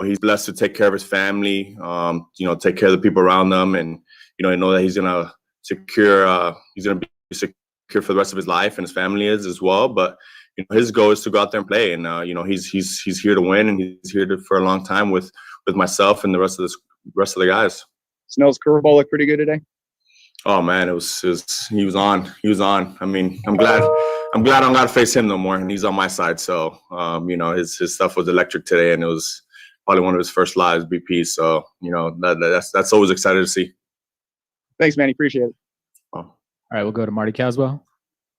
he's blessed to take care of his family, take care of the people around them, and I know that he's gonna be secure for the rest of his life, and his family is as well. But his goal is to go out there and play, and he's here to win, and he's here for a long time with myself and the rest of the guys. Snell's curveball looked pretty good today. Oh man, he was on. I mean, I'm glad I don't got to face him no more, and he's on my side. So, his stuff was electric today, and it was probably one of his first live BPs. So, that's always exciting to see. Thanks, Manny. Appreciate it. Oh. All right, we'll go to Marty Caswell.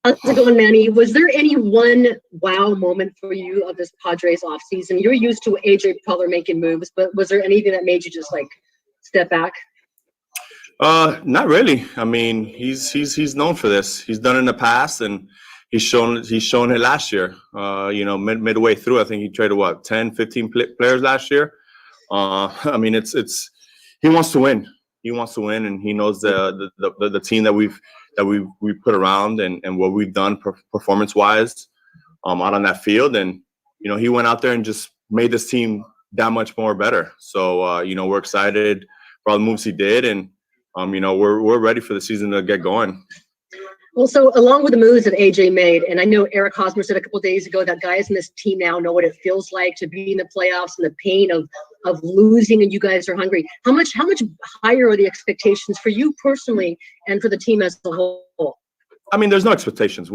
How's it going, Manny? Was there any one wow moment for you of this Padres offseason? You're used to AJ Preller making moves, but was there anything that made you just step back? Not really. I mean, he's known for this. He's done it in the past, and he's shown it last year. Midway through, I think he traded 10, 15 players last year. I mean, it's he wants to win. He wants to win, and he knows the team that we put around and what we've done performance wise out on that field. And he went out there and just made this team that much more better. So we're excited for all the moves he did, and we're ready for the season to get going. Well, so along with the moves that AJ made, and I know Eric Hosmer said a couple of days ago that guys in this team now know what it feels like to be in the playoffs and the pain of losing, and you guys are hungry. How much higher are the expectations for you personally and for the team as a whole? I mean, there's no expectations.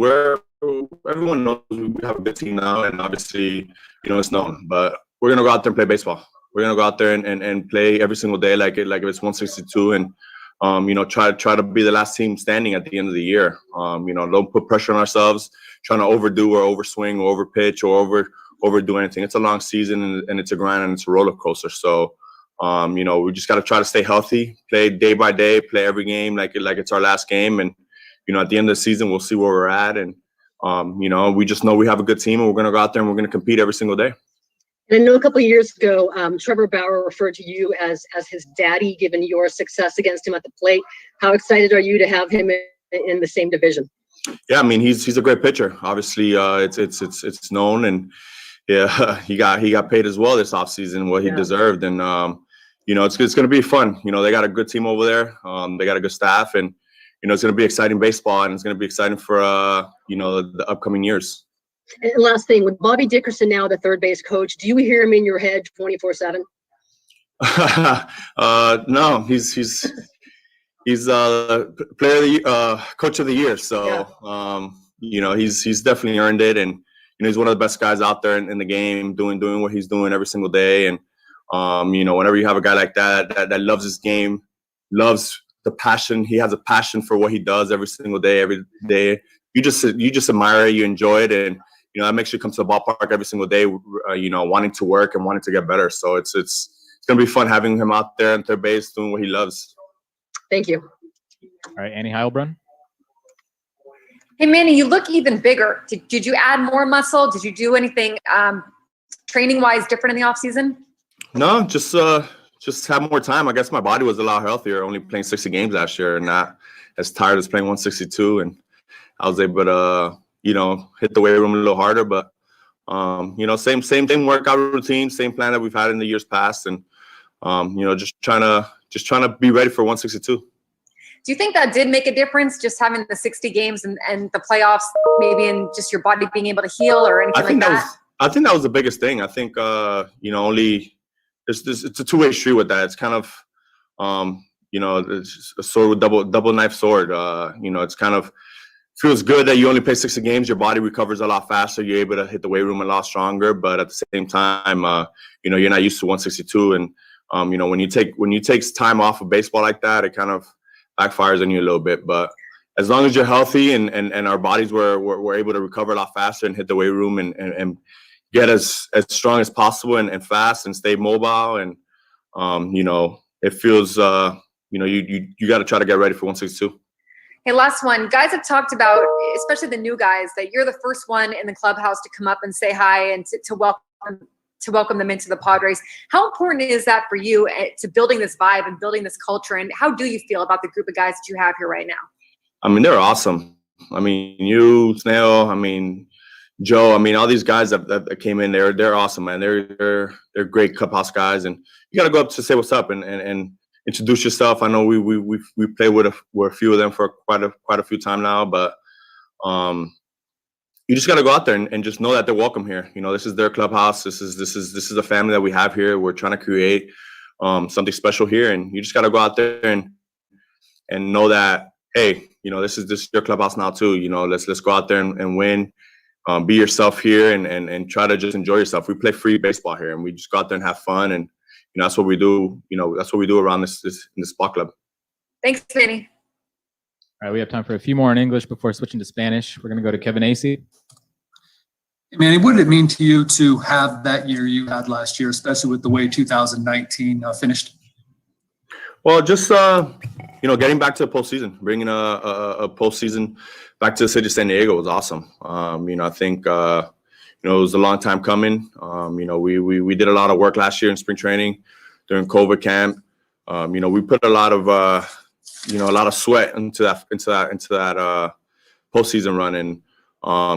Everyone knows we have a good team now, and obviously, it's known. But we're gonna go out there and play baseball. We're gonna go out there and play every single day like it's 162, and try to be the last team standing at the end of the year. Don't put pressure on ourselves, trying to overdo or overswing or overpitch or overdo anything. It's a long season, and it's a grind, and it's a roller coaster. So, we just got to try to stay healthy, play day by day, play every game like it's our last game. And, at the end of the season, we'll see where we're at. And, we just know we have a good team, and we're going to go out there and we're going to compete every single day. And I know a couple of years ago, Trevor Bauer referred to you as his daddy, given your success against him at the plate. How excited are you to have him in the same division? Yeah, I mean, he's a great pitcher. Obviously, it's known, and yeah, he got paid as well this offseason, what he deserved. And it's going to be fun. They got a good team over there. They got a good staff, and it's going to be exciting baseball, and it's going to be exciting for the upcoming years. And last thing, with Bobby Dickerson now the third base coach, do you hear him in your head 24/7? No, he's player of the coach of the year. So he's definitely earned it, and he's one of the best guys out there in the game, doing what he's doing every single day. And whenever you have a guy like that loves his game, loves the passion, he has a passion for what he does every single day, every day. You just admire it, you enjoy it, and that makes you come to the ballpark every single day, wanting to work and wanting to get better. So it's going to be fun having him out there on third base doing what he loves. Thank you. All right, Annie Heilbrunn. Hey, Manny, you look even bigger. Did you add more muscle? Did you do anything training-wise different in the offseason? No, just have more time. I guess my body was a lot healthier, only playing 60 games last year and not as tired as playing 162. And I was able to hit the weight room a little harder, but same workout routine, same plan that we've had in the years past, and just trying to be ready for 162. Do you think that did make a difference, just having the 60 games and the playoffs, maybe, and just your body being able to heal or anything like that? I think that was the biggest thing. I think only it's a two-way street with that. It's kind of it's a sword with double knife sword. It's kind of feels good that you only play 60 games. Your body recovers a lot faster. You're able to hit the weight room a lot stronger. But at the same time, you're not used to 162. And when you take time off of baseball like that, it kind of backfires on you a little bit. But as long as you're healthy and our bodies were able to recover a lot faster and hit the weight room and get as strong as possible and fast and stay mobile, and it feels you got to try to get ready for 162. Hey, last one. Guys have talked about, especially the new guys, that you're the first one in the clubhouse to come up and say hi and to welcome them into the Padres. How important is that for you to building this vibe and building this culture? And how do you feel about the group of guys that you have here right now? I mean, they're awesome. I mean, you, Snail, I mean, Joe. I mean, all these guys that came in, they're awesome, man. They're great clubhouse guys, and you got to go up to say what's up and introduce yourself. I know we played with a few of them for quite a few time now, but you just got to go out there and just know that they're welcome here. You know, this is their clubhouse. This is a family that we have here. We're trying to create something special here, and you just got to go out there and know that, hey, you know, this is your clubhouse now too. You know, let's go out there and win. Be yourself here and try to just enjoy yourself. We play free baseball here, and we just go out there and have fun, and you know that's what we do. You know, that's what we do around this ball club. Thanks, Manny. All right, we have time for a few more in English before switching to Spanish. We're going to go to Kevin Acey. Manny, what did it mean to you to have that year you had last year, especially with the way 2019 finished? Well, just you know, getting back to the postseason, bringing a postseason back to the city of San Diego was awesome. You know, I think you know, it was a long time coming. You know, we did a lot of work last year in spring training during COVID camp. You know, we put a lot of you know, a lot of sweat into that postseason run, and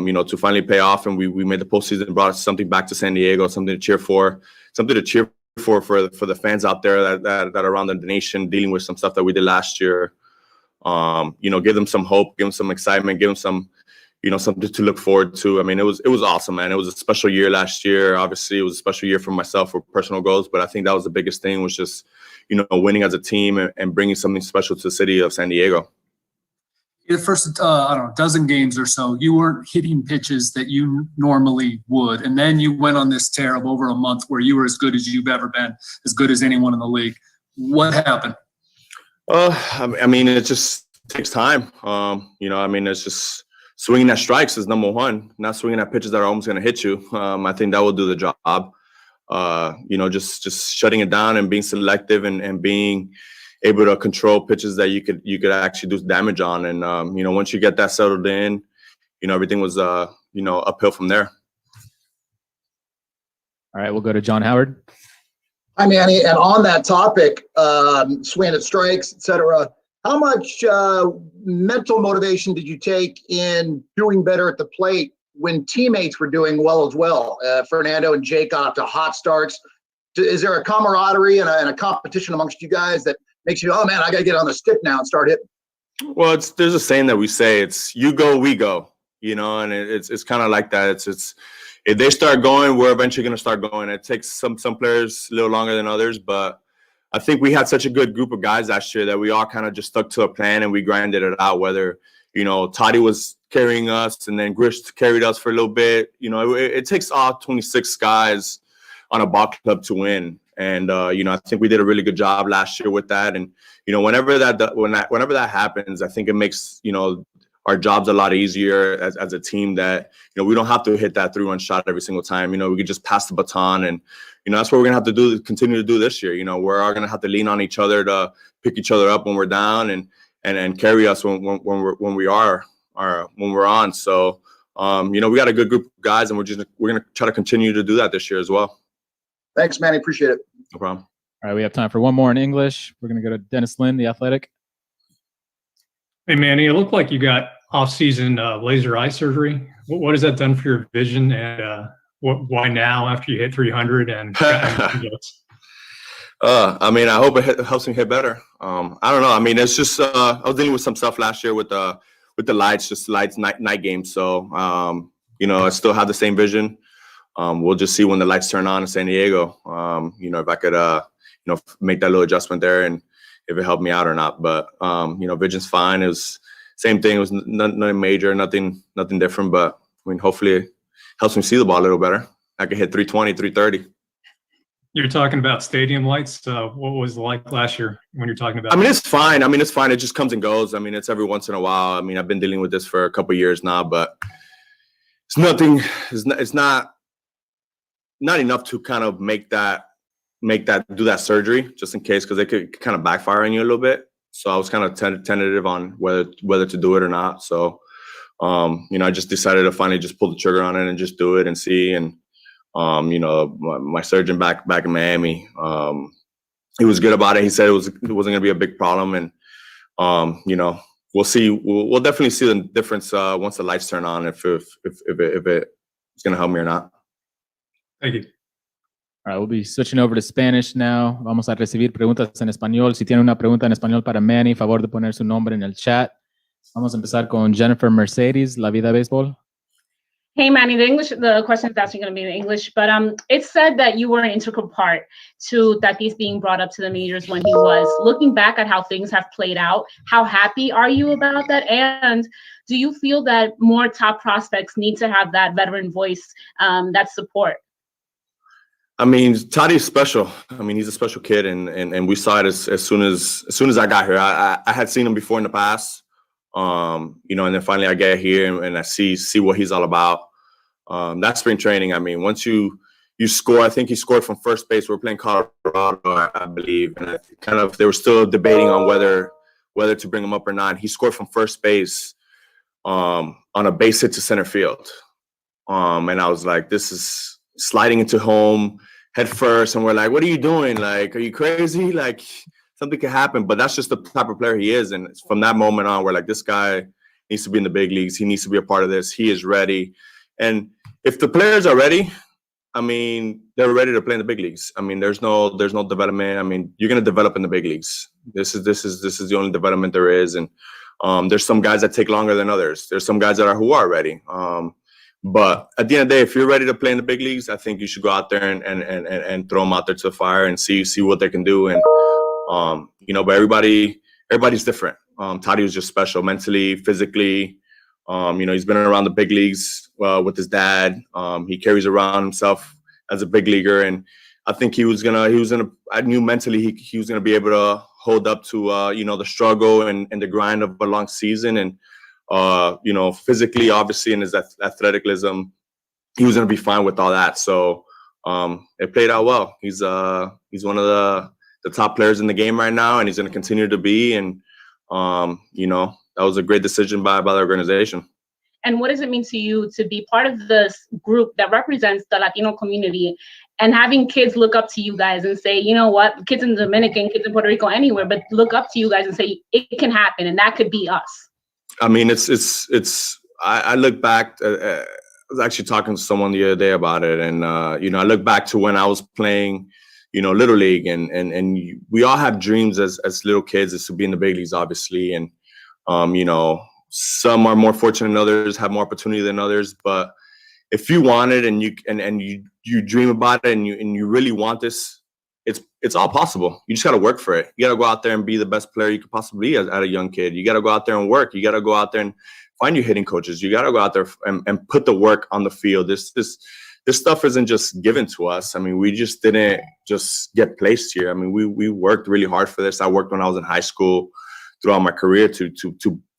you know, to finally pay off, and we made the postseason, brought something back to San Diego, something to cheer for, something to cheer for the fans out there that are around the nation dealing with some stuff that we did last year. You know, give them some hope, give them some excitement, give them some, you know, something to look forward to. I mean, it was awesome, man. It was a special year last year. Obviously, it was a special year for myself for personal goals, but I think that was the biggest thing, was just, you know, winning as a team and bringing something special to the city of San Diego. The first, I don't know, dozen games or so, you weren't hitting pitches that you normally would. And then you went on this tear of over a month where you were as good as you've ever been, as good as anyone in the league. What happened? I mean, it just takes time. You know, I mean, it's just swinging at strikes is number one, not swinging at pitches that are almost going to hit you. I think that will do the job. You know, just shutting it down and being selective and being able to control pitches that you could actually do damage on. And, you know, once you get that settled in, you know, everything was, you know, uphill from there. All right, we'll go to John Howard. Hi, Manny. And on that topic, swinging at strikes, et cetera, how much mental motivation did you take in doing better at the plate when teammates were doing well as well? Fernando and Jake got off to hot starts. Is there a camaraderie and a competition amongst you guys that makes you, oh man, I got to get on the stick now and start hitting? Well, there's a saying that we say, it's you go, we go, you know, and it's kind of like that. It's if they start going, we're eventually going to start going. It takes some players a little longer than others, but I think we had such a good group of guys last year that we all kind of just stuck to a plan and we grinded it out. Whether, you know, Toddy was carrying us and then Grish carried us for a little bit. You know, it takes all 26 guys on a ball club to win. And, you know, I think we did a really good job last year with that. And, you know, whenever that happens, I think it makes, you know, our jobs a lot easier as a team, that, you know, we don't have to hit that 3-run shot every single time. You know, we could just pass the baton, and, you know, that's what we're going to have to continue to do this year. You know, we're all going to have to lean on each other to pick each other up when we're down and carry us when we're on. So, you know, we got a good group of guys, and we're going to try to continue to do that this year as well. Thanks, Manny. Appreciate it. No problem. All right, we have time for one more in English. We're going to go to Dennis Lynn, The Athletic. Hey, Manny, it looked like you got off-season laser eye surgery. What has that done for your vision, and why now after you hit 300? And I mean, I hope it helps me hit better. I don't know. I mean, it's just I was dealing with some stuff last year with the lights, just lights, night games. So, you know, I still have the same vision. We'll just see when the lights turn on in San Diego. You know, if I could, you know, make that little adjustment there and if it helped me out or not. But, you know, vision's fine. It was same thing. It was nothing major, nothing different. But, I mean, hopefully it helps me see the ball a little better. I could hit 320, 330. You're talking about stadium lights. What was it like last year when you're talking about? I mean, it's fine. It just comes and goes. I mean, it's every once in a while. I mean, I've been dealing with this for a couple of years now, but it's nothing. It's not enough to kind of make that do that surgery just in case, because it could kind of backfire on you a little bit. So I was kind of tentative on whether to do it or not. So, you know, I just decided to finally just pull the trigger on it and just do it and see. And, you know, my surgeon back in Miami, he was good about it. He said it wasn't going to be a big problem. And, you know, we'll see. We'll definitely see the difference once the lights turn on if it going to help me or not. Thank you. All right, we'll be switching over to Spanish now. Vamos a recibir preguntas en español. Si tiene una pregunta en español para Manny, favor de poner su nombre en el chat. Vamos a empezar con Jennifer Mercedes, La Vida Béisbol. Hey Manny, the question is actually going to be in English, but it said that you were an integral part to Tatis being brought up to the majors when he was. Looking back at how things have played out, how happy are you about that? And do you feel that more top prospects need to have that veteran voice, that support? I mean, Tadi's special. I mean, he's a special kid, and we saw it as soon as I got here. I had seen him before in the past, and then finally I get here and I see what he's all about. That's spring training. I mean, once you score, I think he scored from first base. We're playing Colorado, I believe, and they were still debating on whether to bring him up or not. He scored from first base on a base hit to center field, and I was like, this is sliding into home head first, and we're like, what are you doing? Like, are you crazy? Like, something could happen. But that's just the type of player he is. And from that moment on, we're like, this guy needs to be in the big leagues. He needs to be a part of this. He is ready. And if the players are ready, I mean, they're ready to play in the big leagues. I mean, there's no development. I mean, you're going to develop in the big leagues. This is the only development there is. And there's some guys that take longer than others. There's some guys who are ready. But at the end of the day, if you're ready to play in the big leagues, I think you should go out there and throw them out there to the fire and see what they can do. And but everybody's different. Tati was just special mentally, physically. He's been around the big leagues with his dad. He carries around himself as a big leaguer, and I think I knew mentally he was gonna be able to hold up to the struggle and the grind of a long season. And physically, obviously, in his athleticism, he was going to be fine with all that. So it played out well. He's one of the top players in the game right now, and he's going to continue to be. And that was a great decision by the organization. And what does it mean to you to be part of this group that represents the Latino community and having kids look up to you guys and say, you know what, kids in Dominican, kids in Puerto Rico, anywhere, but look up to you guys and say it can happen, and that could be us? I mean, I look back. I was actually talking to someone the other day about it, and I look back to when I was playing, Little League, and we all have dreams as little kids is to be in the big leagues, obviously, and some are more fortunate than others, have more opportunity than others. But if you want it and you dream about it and you really want this, it's all possible. You just got to work for it. You got to go out there and be the best player you could possibly be as a young kid. You got to go out there and work. You got to go out there and find your hitting coaches. You got to go out there and put the work on the field. This stuff isn't just given to us. I mean, we just didn't just get placed here. I mean, we worked really hard for this. I worked when I was in high school throughout my career to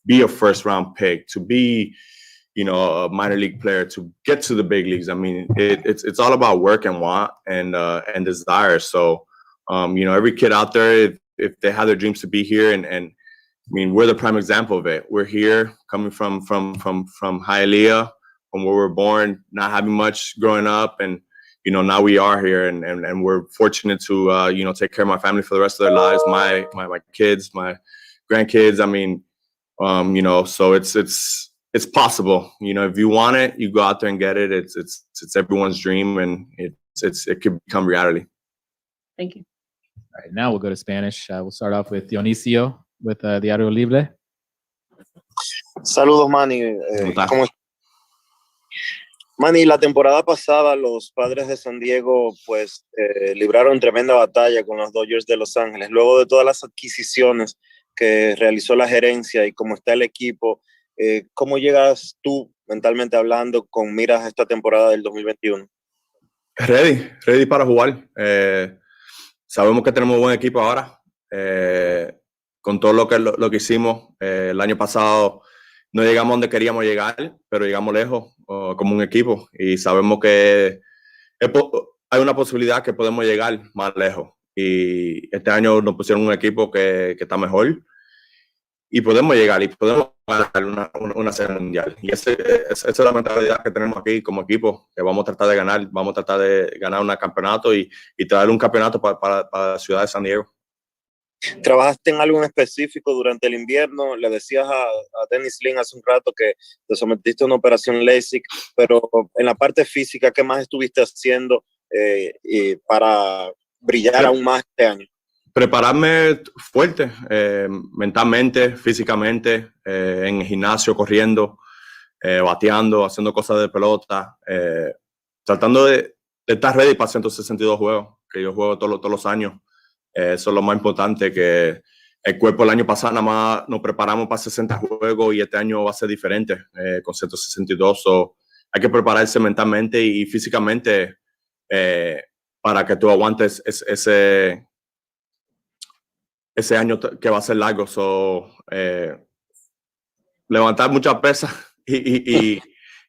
be a first round pick, to be a minor league player, to get to the big leagues. I mean, it's all about work and want and desire. So, every kid out there, if they have their dreams to be here, and I mean, we're the prime example of it. We're here coming from Hialeah, from where we're born, not having much growing up, and now we are here, and we're fortunate to take care of my family for the rest of their lives, my kids, my grandkids. I mean, so it's possible. If you want it, you go out there and get it. It's everyone's dream, and it could become reality. Thank you. All right, now we'll go to Spanish. We'll start off with Dionisio with Diario Libre. Saludos, Manny. Manny, la temporada pasada los Padres de San Diego pues libraron tremenda batalla con los Dodgers de Los Ángeles. Luego de todas las adquisiciones que realizó la gerencia y cómo está el equipo, ¿cómo llegas tú, mentalmente hablando, con miras a esta temporada del 2021? Ready para jugar. Sabemos que tenemos un buen equipo ahora. Con todo lo que hicimos el año pasado, no llegamos donde queríamos llegar, pero llegamos lejos como un equipo, y sabemos que hay una posibilidad que podemos llegar más lejos, y este año nos pusieron un equipo que está mejor y podemos llegar y podemos ganar una serie mundial, y esa es la mentalidad que tenemos aquí como equipo, que vamos a tratar de ganar un campeonato y traer un campeonato para la ciudad de San Diego. ¿Trabajaste en algo en específico durante el invierno? Le decías a Dennis Lin hace un rato que te sometiste a una operación LASIK, pero en la parte física, ¿qué más estuviste haciendo y para brillar aún más este año? Prepararme fuerte, mentalmente, físicamente, en el gimnasio, corriendo, bateando, haciendo cosas de pelota, tratando de estar ready para 162 juegos, que yo juego todos los años. Eso es lo más importante, que el cuerpo el año pasado nada más nos preparamos para 60 juegos y este año va a ser diferente con 162. So, hay que prepararse mentalmente y físicamente para que tú aguantes ese año que va a ser largo. So, levantar muchas pesas y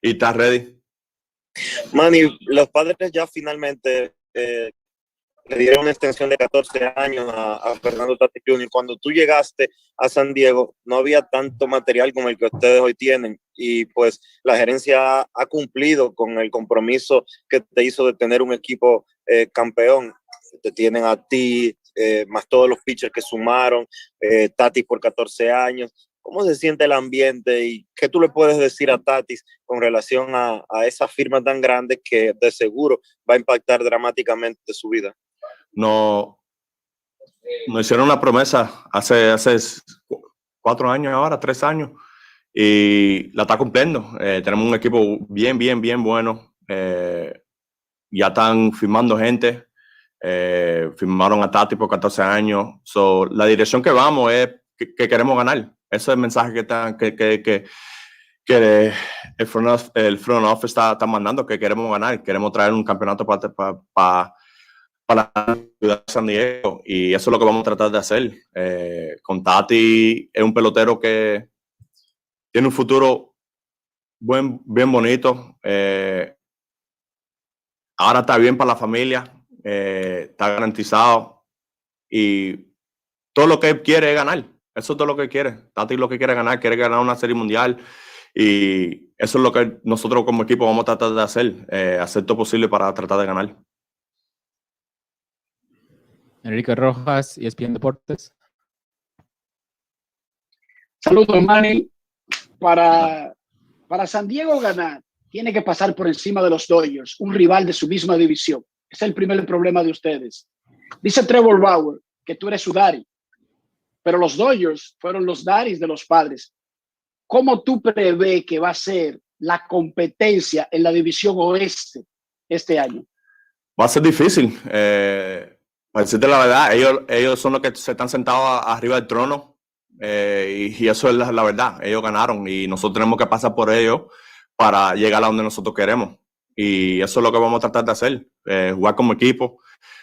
estar ready. Manny, los padres ya finalmente le dieron una extensión de 14 años a Fernando Tatis Jr. Cuando tú llegaste a San Diego, no había tanto material como el que ustedes hoy tienen, y pues la gerencia ha cumplido con el compromiso que te hizo de tener un equipo campeón. Te tienen a ti, más todos los pitchers que sumaron, Tatis por 14 años. ¿Cómo se siente el ambiente y qué tú le puedes decir a Tatis con relación a esa firma tan grande que de seguro va a impactar dramáticamente su vida? Nos hicieron una promesa hace 4 años ahora, 3 años, y la está cumpliendo. Tenemos un equipo bien bueno. Ya están firmando gente. Firmaron a Tati por 14 años. So, la dirección que vamos es que queremos ganar. Ese es el mensaje que el front office está mandando, que queremos ganar. Queremos traer un campeonato para la ciudad de San Diego, y eso es lo que vamos a tratar de hacer. Con Tati es un pelotero que tiene un futuro bien bonito. Ahora está bien para la familia, está garantizado, y todo lo que él quiere es ganar. Eso es todo lo que quiere. Tati lo que quiere ganar una serie mundial, y eso es lo que nosotros como equipo vamos a tratar de hacer todo posible para tratar de ganar. Enrique Rojas, ESPN Deportes. Saludos, Manny. Para San Diego ganar, tiene que pasar por encima de los Dodgers, un rival de su misma división. Es el primer problema de ustedes. Dice Trevor Bauer que tú eres su daddy, pero los Dodgers fueron los daddies de los Padres. ¿Cómo tú prevés que va a ser la competencia en la división oeste este año? Va a ser difícil. Para decirte la verdad, ellos son los que se están sentados arriba del trono, y eso es la verdad. Ellos ganaron y nosotros tenemos que pasar por ellos para llegar a donde nosotros queremos. Y eso es lo que vamos a tratar de hacer, jugar como equipo.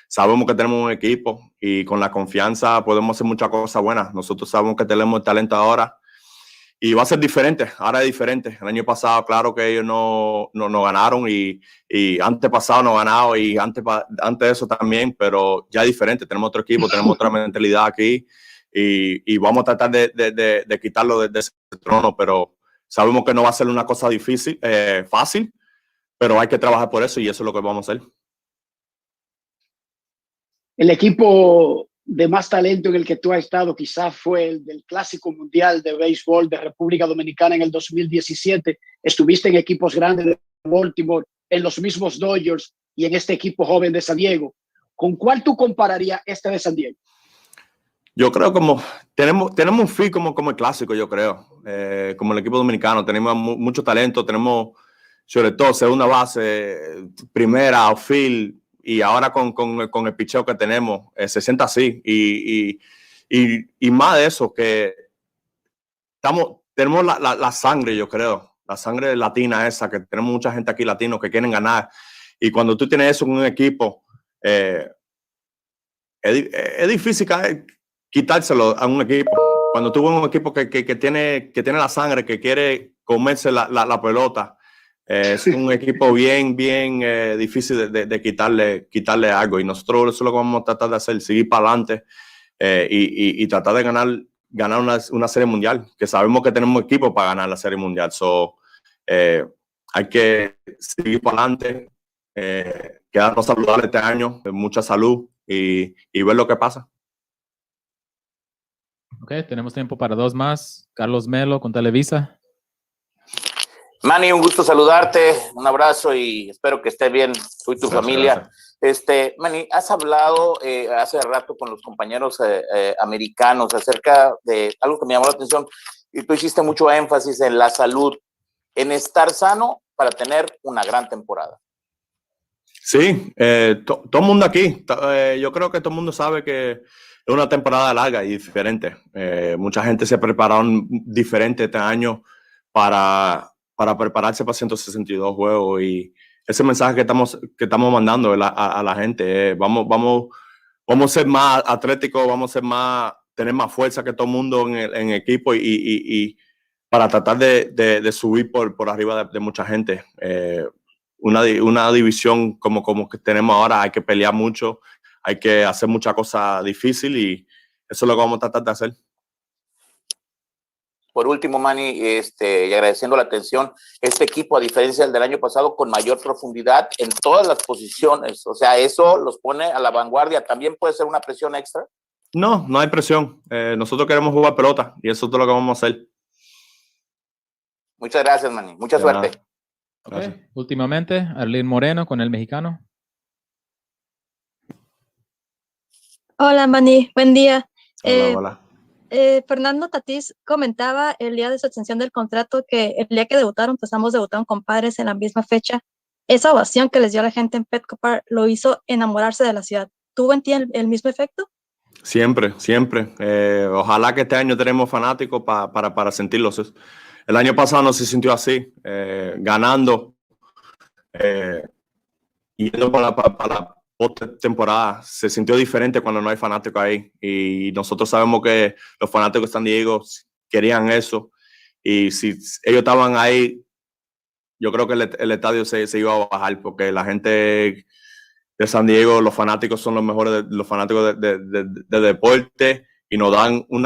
Sabemos que tenemos un equipo y con la confianza podemos hacer muchas cosas buenas. Nosotros sabemos que tenemos el talento ahora y va a ser diferente. Ahora es diferente. El año pasado, claro que ellos no ganaron, y antepasado no ganado, y antes de eso también, pero ya es diferente. Tenemos otro equipo, tenemos otra mentalidad aquí, y vamos a tratar de quitarlo de ese trono, pero sabemos que no va a ser una cosa difícil, fácil, pero hay que trabajar por eso, y eso es lo que vamos a hacer. El equipo de más talento en el que tú has estado quizás fue el del Clásico Mundial de Béisbol de República Dominicana en el 2017. Estuviste en equipos grandes de Baltimore, en los mismos Dodgers y en este equipo joven de San Diego. ¿Con cuál tú compararías este de San Diego? Yo creo como tenemos un feel como el Clásico, yo creo. Como el equipo dominicano, tenemos mucho talento, tenemos sobre todo segunda base, primera, outfield, y ahora con el picheo que tenemos, se sienta así. Y más de eso, que tenemos la sangre, yo creo, la sangre latina esa, que tenemos mucha gente aquí latino que quieren ganar. Y cuando tú tienes eso en un equipo, es difícil quitárselo a un equipo. Cuando tú ves un equipo que tiene la sangre, que quiere comerse la pelota, es un equipo bien difícil de quitarle algo. Y nosotros eso es lo que vamos a tratar de hacer, seguir para adelante, y tratar de ganar una serie mundial, que sabemos que tenemos equipo para ganar la serie mundial. So, hay que seguir para adelante, quedarnos saludables este año, mucha salud, y ver lo que pasa. Ok, tenemos tiempo para dos más. Carlos Melo con Televisa. Manny, un gusto saludarte, un abrazo y espero que estés bien tú y tu Gracias, familia. gracias. Manny, has hablado hace rato con los compañeros americanos acerca de algo que me llamó la atención y tú hiciste mucho énfasis en la salud, en estar sano para tener una gran temporada. Sí, todo el mundo aquí, yo creo que todo el mundo sabe que es una temporada larga y diferente. Mucha gente se prepararon diferente este año para prepararse para 162 juegos y ese mensaje que estamos mandando a la gente, vamos a ser más atléticos, vamos a tener más fuerza que todo el mundo en equipo y para tratar de subir por arriba de mucha gente. Una división como que tenemos ahora, hay que pelear mucho, hay que hacer muchas cosas difíciles y eso es lo que vamos a tratar de hacer. Por último, Manny, y agradeciendo la atención, este equipo, a diferencia del año pasado, con mayor profundidad en todas las posiciones, o sea, eso los pone a la vanguardia. ¿También puede ser una presión extra? No hay presión. Nosotros queremos jugar pelota y eso es todo lo que vamos a hacer. Muchas gracias, Manny. Mucha suerte. Gracias. Okay. Últimamente, Arlene Moreno con El Mexicano. Hola, Manny, buen día. Hola. Fernando Tatís comentaba el día de su extensión del contrato que el día que debutaron, pues ambos debutaron con Padres en la misma fecha. Esa ovación que les dio la gente en Petco Park lo hizo enamorarse de la ciudad. ¿Tuvo en ti el mismo efecto? Siempre. Ojalá que este año tenemos fanáticos para sentirlos. El año pasado no se sintió así, ganando, yendo para la temporada. Se sintió diferente cuando no hay fanáticos ahí. Y nosotros sabemos que los fanáticos de San Diego querían eso. Y si ellos estaban ahí, yo creo que el estadio se iba a bajar porque la gente de San Diego, los fanáticos son los mejores, los fanáticos de deporte y nos dan un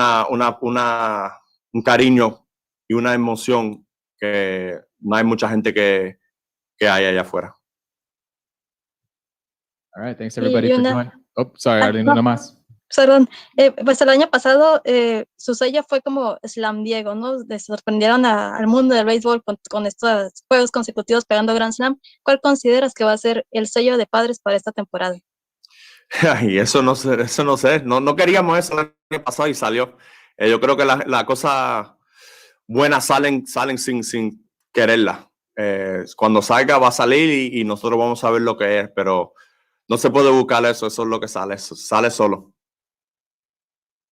cariño y una emoción que no hay mucha gente que hay allá afuera. All right, thanks everybody for joining. Oh, sorry, Arlene, no. nada más. Perdón, pues el año pasado su sello fue como Slam Diego, ¿no? Sorprendieron al mundo del béisbol con estos juegos consecutivos pegando Grand Slam. ¿Cuál consideras que va a ser el sello de Padres para esta temporada? Y eso no sé. No queríamos eso el año pasado y salió. Yo creo que las cosas buenas salen sin quererlas. Cuando salga va a salir y nosotros vamos a ver lo que es, pero no se puede buscar eso es lo que sale solo.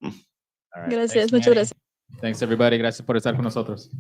All right, Gracias, thanks, muchas Manny. gracias. Thanks everybody, gracias por estar con nosotros.